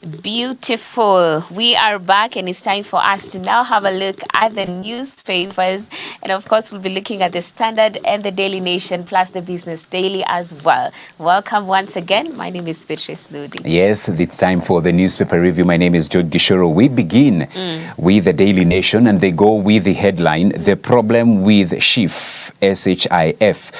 Beautiful. We are back and it's time for us to now have a look at the newspapers. And of course, we'll be looking at the Standard and the Daily Nation plus the Business Daily as well. Welcome once again. My name is Beatrice Nudi. Yes, it's time for the newspaper review. My name is George Gishoro. We begin with the Daily Nation and they go with the headline, "The Problem with SHIF, SHIF.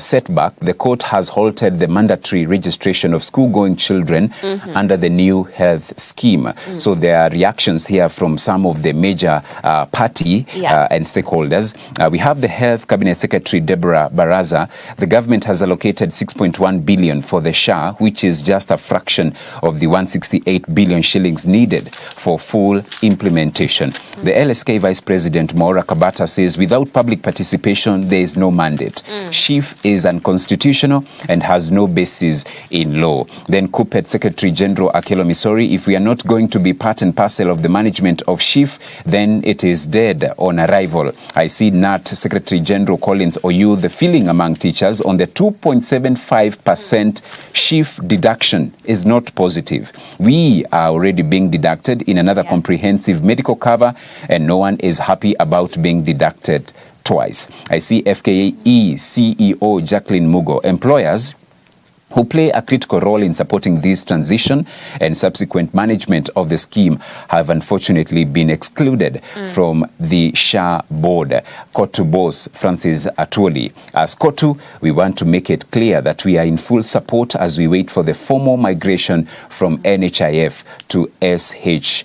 Setback. The court has halted the mandatory registration of school-going children under the new health scheme." So there are reactions here from some of the major party and stakeholders. We have the Health Cabinet Secretary Deborah Baraza. The government has allocated 6.1 billion for the SHA, which is just a fraction of the 168 billion shillings needed for full implementation. The LSK Vice President Maura Kabata says without public participation, there is no mandate. SHIF is unconstitutional and has no basis in law. Then KUPPET Secretary General Akelo Misori, if we are not going to be part and parcel of the management of SHIF, then it is dead on arrival. I see NAT Secretary General Collins Oyu, the feeling among teachers on the 2.75% SHIF deduction is not positive. We are already being deducted in another comprehensive medical cover, and no one is happy about being deducted twice. I see FKE CEO Jacqueline Mugo. Employers who play a critical role in supporting this transition and subsequent management of the scheme have unfortunately been excluded from the SHA board. KOTU boss Francis Atwoli. As KOTU, we want to make it clear that we are in full support as we wait for the formal migration from NHIF to SHIF.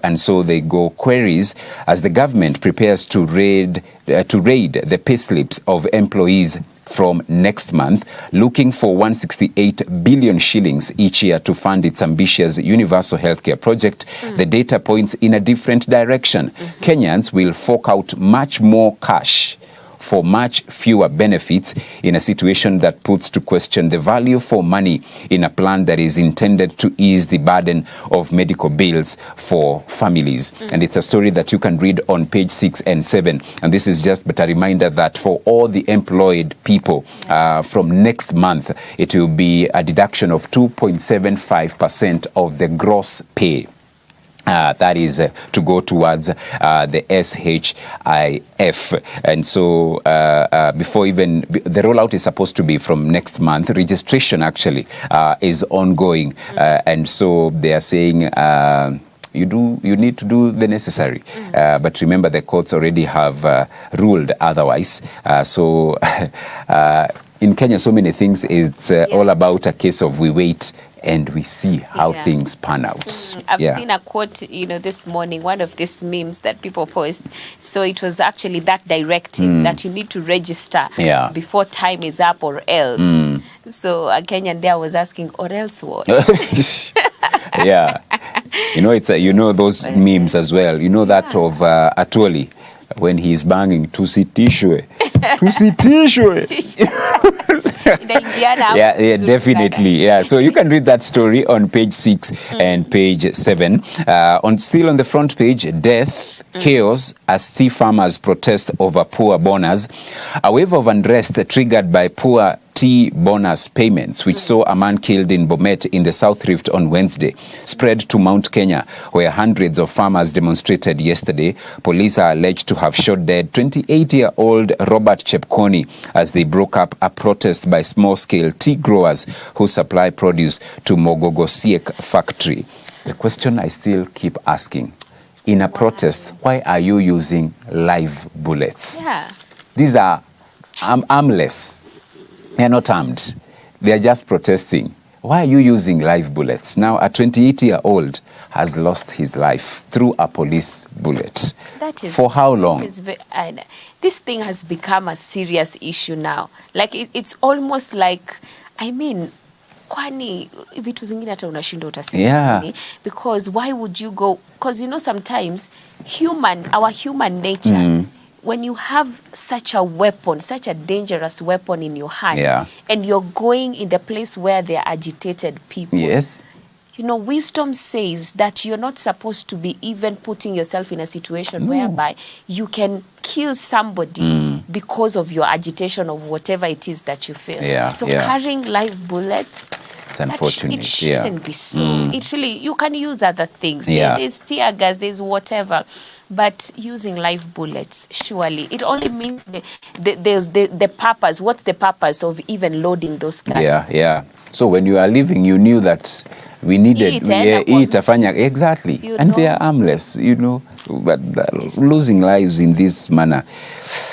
And so they go queries as the government prepares to raid the payslips of employees from next month, looking for 168 billion shillings each year to fund its ambitious universal healthcare project. The data points in a different direction. Kenyans will fork out much more cash for much fewer benefits in a situation that puts to question the value for money in a plan that is intended to ease the burden of medical bills for families. And it's a story that you can read on page 6 and 7. And this is just but a reminder that for all the employed people from next month, it will be a deduction of 2.75% of the gross pay. That is to go towards the SHIF. And so before even the rollout is supposed to be from next month, registration actually is ongoing. And so they are saying you need to do the necessary. But remember, the courts already have ruled otherwise. So in Kenya, so many things, it's all about a case of we wait and we see how things pan out. I've seen a quote, this morning, one of these memes that people post. So it was actually that directive that you need to register before time is up or else. So a Kenyan there was asking, or else what? It's those memes as well. You know that of Atwoli when he's banging tusitishwe. Definitely. So you can read that story on page 6 and page 7. Still on the front page, death, chaos as tea farmers protest over poor bonus. A wave of unrest triggered by poor tea bonus payments, which saw a man killed in Bomet in the South Rift on Wednesday, spread to Mount Kenya, where hundreds of farmers demonstrated yesterday. Police are alleged to have shot dead 28-year-old Robert Chepkoni as they broke up a protest by small-scale tea growers who supply produce to Mogogosiek factory. The question I still keep asking, in a protest, why are you using live bullets? These are armless. They are not armed. They are just protesting. Why are you using live bullets? Now, a 28-year-old has lost his life through a police bullet. For how long? This thing has become a serious issue now. Like, it's almost like, kwani vitu zingine hata unashinda utasema because why would you go, because sometimes our human nature when you have such a weapon, such a dangerous weapon in your hand and you're going in the place where there are agitated people, wisdom says that you're not supposed to be even putting yourself in a situation whereby you can kill somebody because of your agitation of whatever it is that you feel. So carrying live bullets, It's unfortunate. It shouldn't be so. It really, you can use other things. There's tear gas, there's whatever. But using live bullets, surely, it only means there's the purpose. What's the purpose of even loading those guns? Yeah. So when you are leaving, you knew that we needed exactly, and they are armless, but losing lives in this manner,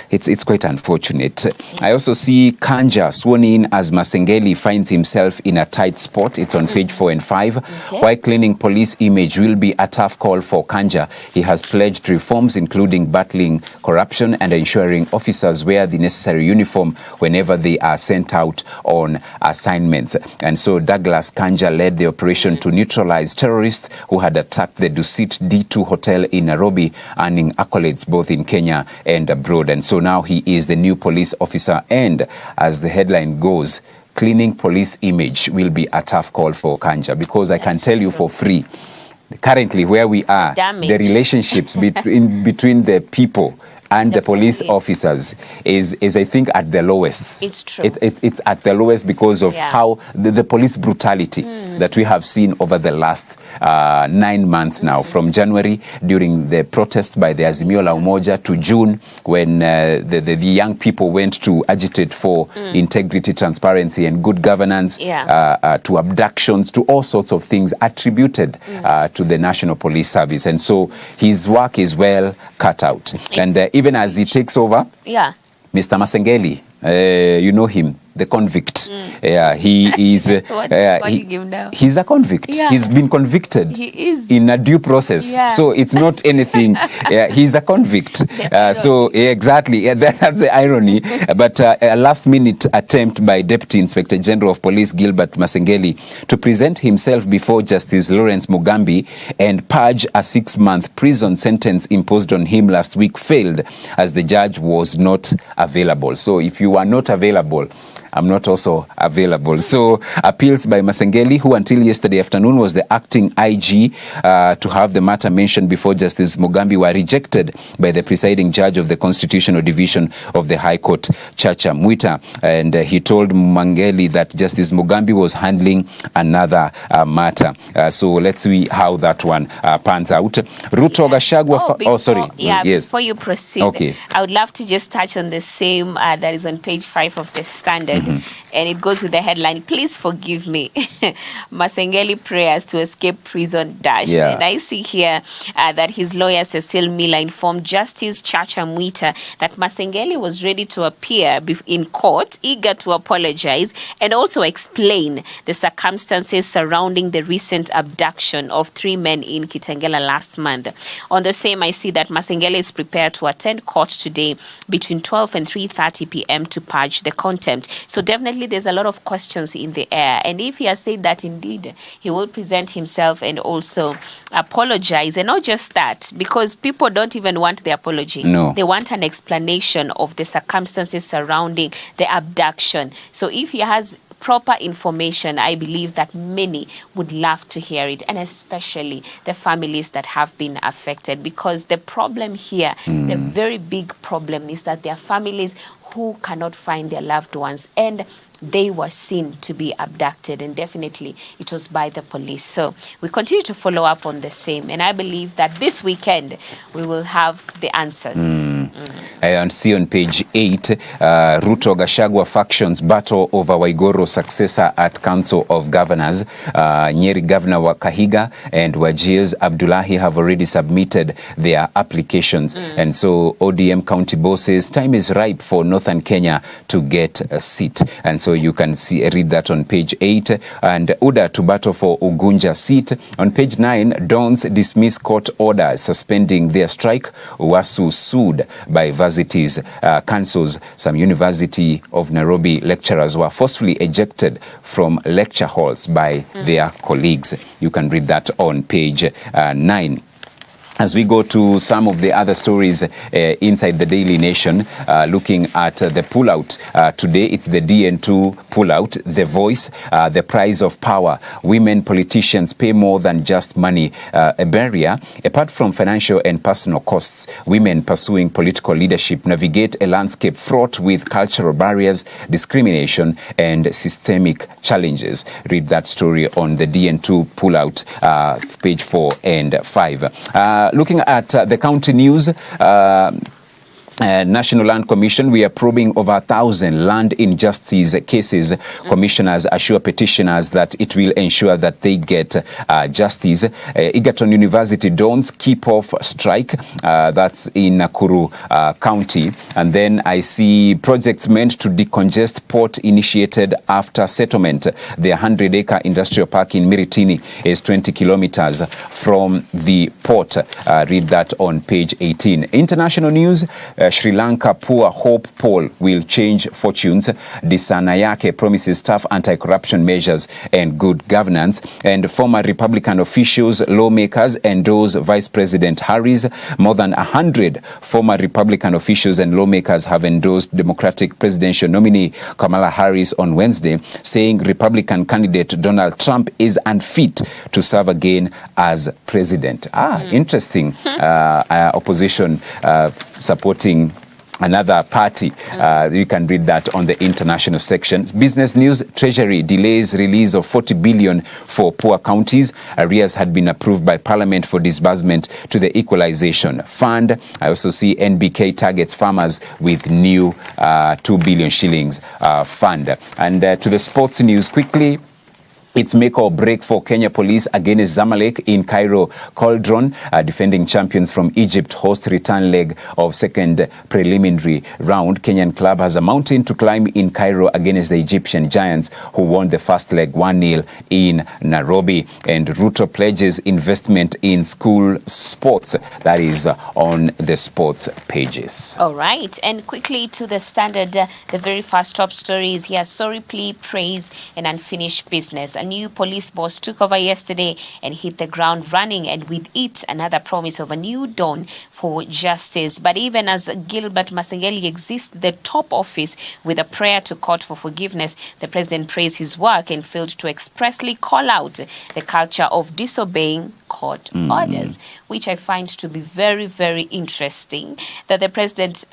it's quite unfortunate. I also see Kanja sworn in as Masengeli finds himself in a tight spot. It's on page 4 and 5. While cleaning police image will be a tough call for Kanja, he has pledged reforms including battling corruption and ensuring officers wear the necessary uniform whenever they are sent out on assignments. And so Douglas Kanja led the operation to neutralize terrorists who had attacked the Dusit D2 hotel in Nairobi, earning accolades both in Kenya and abroad. And so now he is the new police officer. And as the headline goes, cleaning police image will be a tough call for Kanja, because I can tell you for free, currently where we are, the relationships between the people and the police officers is I think at the lowest. It's true. It's at the lowest because of how the police brutality that we have seen over the last 9 months now, from January during the protests by the Azimio la Umoja to June when the young people went to agitate for integrity, transparency and good governance, to abductions, to all sorts of things attributed to the National Police Service. And so his work is well cut out. And even as he takes over, Mr. Masengeli, you know him, the convict. He is. He's a convict. He's been convicted in a due process. So it's not anything. He's a convict. So exactly, that's the irony. But a last-minute attempt by Deputy Inspector General of Police Gilbert Masengeli to present himself before Justice Lawrence Mugambi and purge a 6-month prison sentence imposed on him last week failed, as the judge was not available. So if you are not available, I'm not also available. So appeals by Masengeli, who until yesterday afternoon was the acting IG, to have the matter mentioned before Justice Mugambi, were rejected by the presiding judge of the Constitutional Division of the High Court, Chacha Mwita. And he told Mangeli that Justice Mugambi was handling another matter. So let's see how that one pans out. Ruto Gachagua... yes. Before you proceed, I would love to just touch on the same that is on page 5 of the Standard. And it goes with the headline, "Please forgive me." Masengeli prayers to escape prison dashed. And I see here that his lawyer Cecile Miller informed Justice Chacha Mwita that Masengeli was ready to appear in court, eager to apologize and also explain the circumstances surrounding the recent abduction of 3 men in Kitengela last month. On the same, I see that Masengeli is prepared to attend court today between 12 and 3:30 p.m. to purge the contempt. So definitely there's a lot of questions in the air. And if he has said that indeed he will present himself and also apologize, and not just that, because people don't even want the apology. No. They want an explanation of the circumstances surrounding the abduction. So if he has proper information, I believe that many would love to hear it, and especially the families that have been affected, because the problem here, the very big problem, is that there are families who cannot find their loved ones, and they were seen to be abducted, and definitely it was by the police. So we continue to follow up on the same, and I believe that this weekend we will have the answers. I see on page 8, Ruto Gachagua factions battle over Waigoro's successor at Council of Governors. Nyeri Governor Kahiga and Wajir's Abdullahi have already submitted their applications. And so ODM county bosses, time is ripe for Northern Kenya to get a seat. And so you can read that on page 8. And UDA to battle for Ugunja seat. On page 9, Dons dismiss court order suspending their strike. Uwasu sued by universities, cancels. Some University of Nairobi lecturers were forcefully ejected from lecture halls by their colleagues. You can read that on page 9. As we go to some of the other stories inside the Daily Nation, looking at the pullout. Today, it's the DN2 pullout, The Voice, the price of power. Women politicians pay more than just money. A barrier, apart from financial and personal costs, women pursuing political leadership navigate a landscape fraught with cultural barriers, discrimination, and systemic challenges. Read that story on the DN2 pullout, page 4 and 5. Looking at the county news, National Land Commission, we are probing over 1,000 land injustice cases. Commissioners assure petitioners that it will ensure that they get justice. Egerton University don't keep off strike. That's in Nakuru County. And then I see projects meant to decongest port initiated after settlement. The 100-acre industrial park in Miritini is 20 kilometers from the port. Read that on page 18. International news. Sri Lanka Poor Hope poll will change fortunes. Disanayake promises tough anti-corruption measures and good governance. And former Republican officials, lawmakers endorse Vice President Harris. More than 100 former Republican officials and lawmakers have endorsed Democratic presidential nominee Kamala Harris on Wednesday, saying Republican candidate Donald Trump is unfit to serve again as president. Interesting. Opposition supporting another party. You can read that on the international section. Business news, Treasury delays release of 40 billion for poor counties. Arrears had been approved by Parliament for disbursement to the Equalization Fund. I also see NBK targets farmers with new 2 billion shillings fund. And to the sports news quickly. It's make or break for Kenya Police against Zamalek in Cairo Cauldron. Defending champions from Egypt host return leg of second preliminary round. Kenyan club has a mountain to climb in Cairo against the Egyptian Giants, who won the first leg 1-0 in Nairobi. And Ruto pledges investment in school sports. That is on the sports pages. All right. And quickly to the Standard, the very first top story is here. Sorry plea, praise, and unfinished business. A new police boss took over yesterday and hit the ground running, and with it, another promise of a new dawn for justice. But even as Gilbert Masengeli exits the top office with a prayer to court for forgiveness, the president praised his work and failed to expressly call out the culture of disobeying court orders, which I find to be very, very interesting, that the president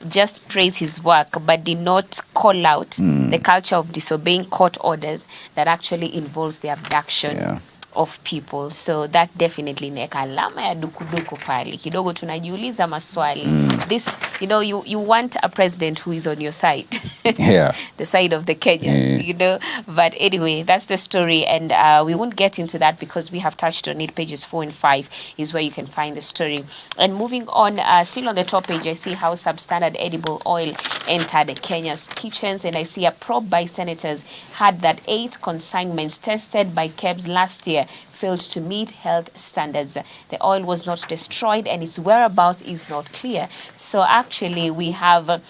just praised his work but did not call out the culture of disobeying court orders that actually involves the abduction of people. So that definitely neka alama ya dukuduku pale. Kidogo tunajiuliza maswali. This, you want a president who is on your side. The side of the Kenyans, But anyway, that's the story, and we won't get into that because we have touched on it. Pages 4 and 5 is where you can find the story. And moving on, still on the top page, I see how substandard edible oil entered Kenya's kitchens, and I see a probe by senators had that 8 consignments tested by KEBS last year failed to meet health standards. The oil was not destroyed and its whereabouts is not clear. So actually we have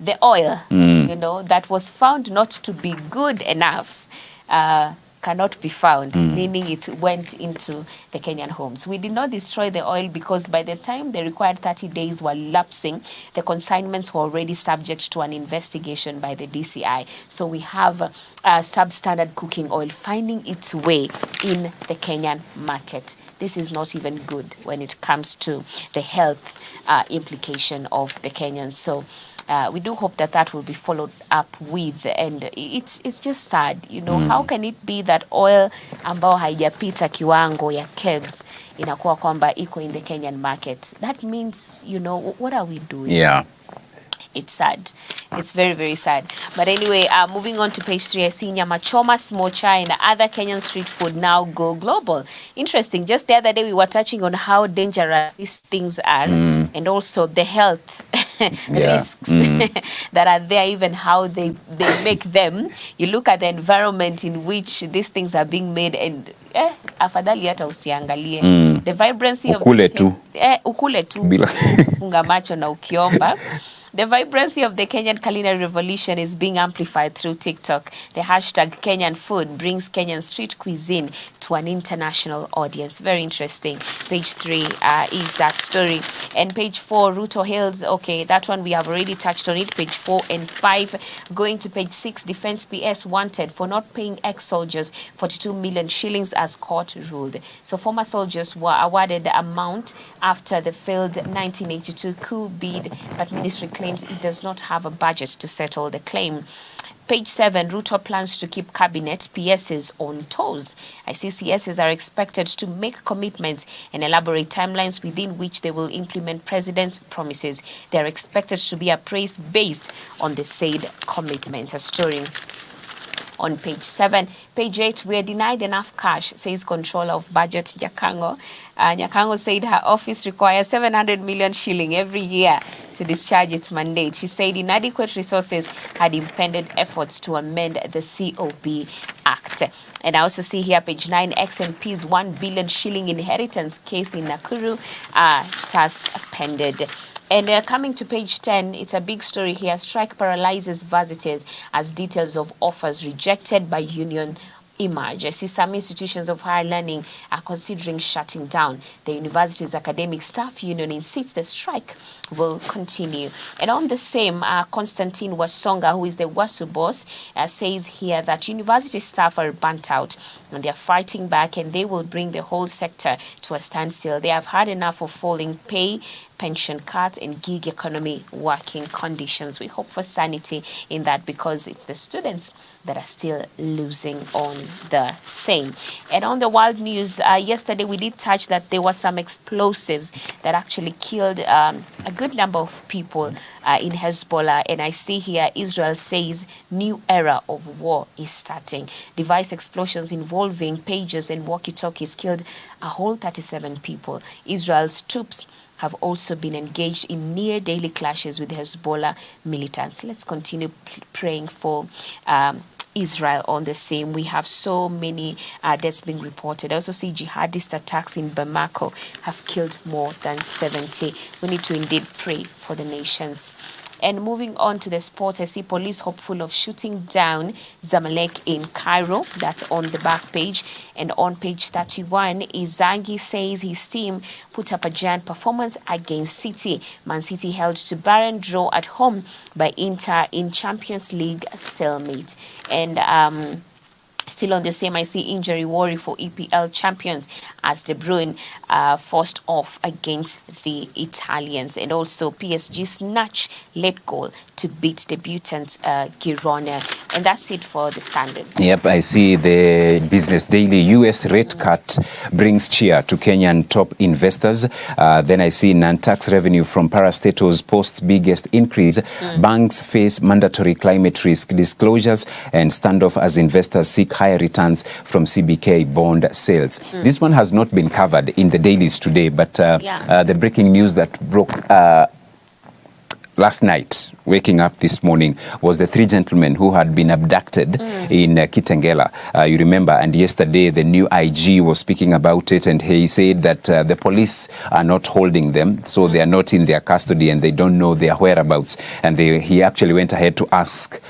the oil, that was found not to be good enough, cannot be found, meaning it went into the Kenyan homes. We did not destroy the oil because by the time the required 30 days were lapsing, the consignments were already subject to an investigation by the DCI. So we have substandard cooking oil finding its way in the Kenyan market. This is not even good when it comes to the health implication of the Kenyans. So we do hope that will be followed up with, and it's just sad, how can it be that oil ambao haijapita kiwango ya KEBS inakuwa kwamba iko in the Kenyan market? That means, what are we doing? It's sad. It's very, very sad. But anyway, moving on to page 3, I see Nyama Choma, Smocha, and other Kenyan street food now go global. Interesting. Just the other day, we were touching on how dangerous these things are, and also the health risks that are there, even how they make them. You look at the environment in which these things are being made, and afadhali hata usiangalie the vibrancy ukule of ukule tu funga macho na ukiomba. The vibrancy of the Kenyan culinary revolution is being amplified through TikTok. The hashtag Kenyan food brings Kenyan street cuisine to an international audience. Very interesting. Page 3 is that story. And page 4, Ruto hails, okay, that one we have already touched on it. Page 4 and 5. Going to page 6, Defense PS wanted for not paying ex-soldiers 42 million shillings as court ruled. So former soldiers were awarded the amount after the failed 1982 coup bid, but ministry claims it does not have a budget to settle the claim. Page 7, Ruto plans to keep cabinet PSs on toes. ICCSs are expected to make commitments and elaborate timelines within which they will implement president's promises. They are expected to be appraised based on the said commitments. A story on page 7. Page 8, we are denied enough cash, says controller of budget Nyakango. Nyakango said her office requires 700 million shilling every year to discharge its mandate. She said inadequate resources had impeded efforts to amend the COB Act. And I also see here, page 9, XNP's 1 billion shilling inheritance case in Nakuru suspended. And coming to page 10, it's a big story here. Strike paralyzes varsities as details of offers rejected by union emerge. I see some institutions of higher learning are considering shutting down. The university's academic staff union insists the strike will continue. And on the same, Constantine Wasonga, who is the WASU boss, says here that university staff are burnt out and they're fighting back and they will bring the whole sector to a standstill. They have had enough of falling pay, pension cuts and gig economy working conditions. We hope for sanity in that because it's the students that are still losing on the same. And on the world news, yesterday we did touch that there were some explosives that actually killed a good number of people in Hezbollah. And I see here Israel says new era of war is starting. Device explosions involving pages and walkie-talkies killed a whole 37 people. Israel's troops have also been engaged in near daily clashes with Hezbollah militants. Let's continue praying for Israel on the same. We have so many deaths being reported. I also see jihadist attacks in Bamako have killed more than 70. We need to indeed pray for the nations. And moving on to the sport, I see police hopeful of shooting down Zamalek in Cairo. That's on the back page. And on page 31, Izangi says his team put up a giant performance against City. Man City held to barren draw at home by Inter in Champions League stalemate. And still on the same, I see injury worry for EPL champions as De Bruyne forced off against the Italians. And also PSG snatch late goal to beat debutants Girona. And that's it for the Standard. Yep, I see the Business Daily. US rate cut brings cheer to Kenyan top investors. Then I see non-tax revenue from parastatals post biggest increase. Banks face mandatory climate risk disclosures and standoff as investors seek higher returns from CBK bond sales. This one has not been covered in the dailies today, but the breaking news that broke last night, waking up this morning, was the 3 gentlemen who had been abducted in Kitengela. You remember, and yesterday the new IG was speaking about it, and he said that the police are not holding them, so they are not in their custody and they don't know their whereabouts. And he actually went ahead to ask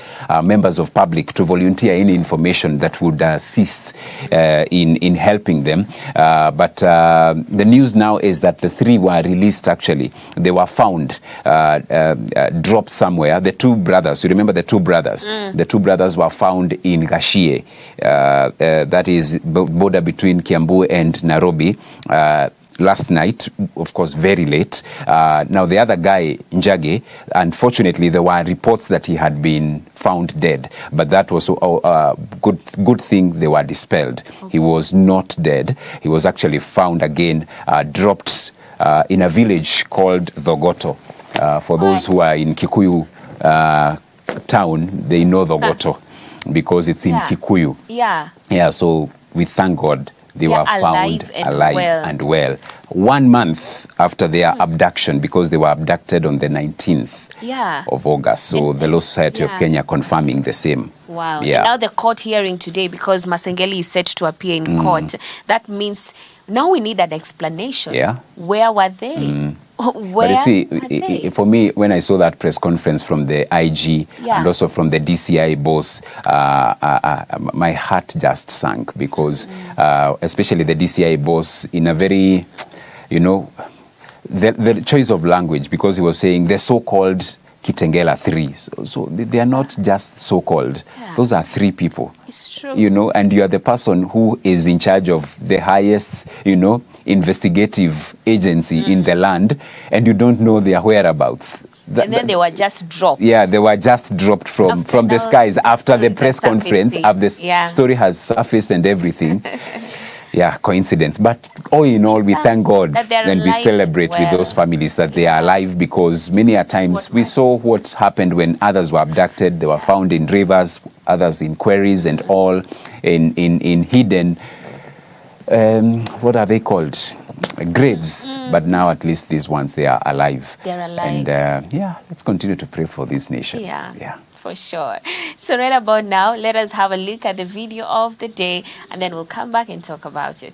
members of public to volunteer any information that would assist in helping them. But the news now is that the 3 were released. Actually, they were found dropped somewhere. The 2 brothers, you remember the 2 brothers? The 2 brothers were found in Gashie, that is border between Kiambu and Nairobi, last night, of course, very late. Now, the other guy, Njage, unfortunately, there were reports that he had been found dead, but that was a good thing they were dispelled. He was not dead. He was actually found again, dropped in a village called Thogoto. For those who are in Kikuyu town, they know Thogoto because it's in Kikuyu. Yeah, so we thank God they were found alive and well. 1 month after their abduction, because they were abducted on the 19th of August. So the Law Society of Kenya confirming the same. Wow. Yeah. And now the court hearing today, because Masengeli is set to appear in court, that means now we need an explanation. Where were they? Where but you see, are they? for me, when I saw that press conference from the IG and also from the DCI boss, my heart just sank because especially the DCI boss in a very, the choice of language, because he was saying the so-called Kitengela 3. So they are not just so-called. Yeah. Those are 3 people. It's true. And you are the person who is in charge of the highest, investigative agency in the land, and you don't know their whereabouts. And then they were just dropped. Yeah, they were just dropped from the skies after the press conference. After the story has surfaced and everything. Yeah, coincidence. But all in all, we thank God and we celebrate with those families that they are alive, because many a times we saw what happened when others were abducted. They were found in rivers, others in quarries, and all in hidden, what are they called? Graves. But now at least these ones, they are alive. They're alive. And let's continue to pray for this nation. Yeah. For sure. So right about now, let us have a look at the video of the day, and then we'll come back and talk about it.